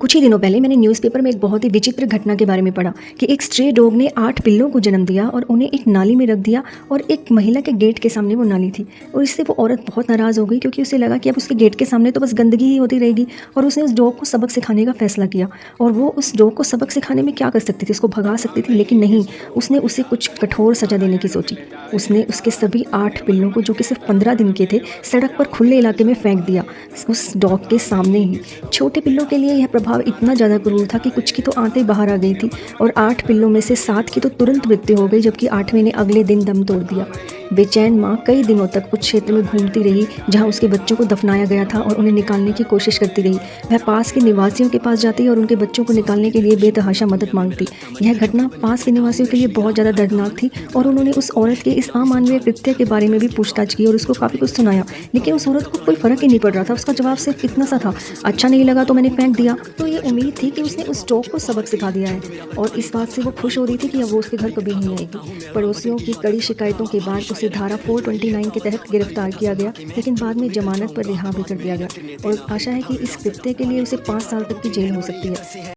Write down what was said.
कुछ ही दिनों पहले मैंने न्यूज़पेपर में एक बहुत ही विचित्र घटना के बारे में पढ़ा कि एक स्ट्रे डॉग ने 8 पिल्लों को जन्म दिया और उन्हें एक नाली में रख दिया और एक महिला के गेट के सामने वो नाली थी और इससे वो औरत बहुत नाराज़ हो गई क्योंकि उसे लगा कि अब उसके गेट के सामने तो बस गंदगी ही होती रहेगी और उसने उस डॉग को सबक सिखाने का फैसला किया। और वो उस डॉग को सबक सिखाने में क्या कर सकती थी, उसको भगा सकती थी, लेकिन नहीं, उसने उसे कुछ कठोर सज़ा देने की सोची। उसने उसके सभी 8 पिल्लों को, जो कि सिर्फ 15 दिन के थे, सड़क पर खुले इलाके में फेंक दिया, उस डॉग के सामने ही। छोटे पिल्लों के लिए यह प्रभाव इतना ज़्यादा क्रूर था कि कुछ की तो आंतें बाहर आ गई थी और 8 पिल्लों में से 7 की तो तुरंत मृत्यु हो गई, जबकि 8वें ने अगले दिन दम तोड़ दिया। बेचैन माँ कई दिनों तक उस क्षेत्र में घूमती रही जहाँ उसके बच्चों को दफनाया गया था और उन्हें निकालने की कोशिश करती रही। वह पास के निवासियों के पास जाती और उनके बच्चों को निकालने के लिए बेतहाशा मदद मांगती। यह घटना पास के निवासियों के लिए बहुत ज़्यादा दर्दनाक थी और उन्होंने उस औरत के इस अमानवीय कृत्य के बारे में भी पूछताछ की और उसको काफ़ी कुछ सुनाया, लेकिन उस औरत को कोई फ़र्क ही नहीं पड़ रहा था। उसका जवाब सिर्फ इतना सा था, अच्छा नहीं लगा तो मैंने फेंक दिया। तो ये उम्मीद थी कि उसने उस डॉग को सबक सिखा दिया है और इस बात से वो खुश हो रही थी कि अब वो उसके घर कभी नहीं आएगी। पड़ोसियों की कड़ी शिकायतों के बाद उसे धारा 429 के तहत गिरफ्तार किया गया, लेकिन बाद में जमानत पर रिहा भी कर दिया गया और आशा है कि इस कृत्य के लिए उसे 5 साल तक की जेल हो सकती है।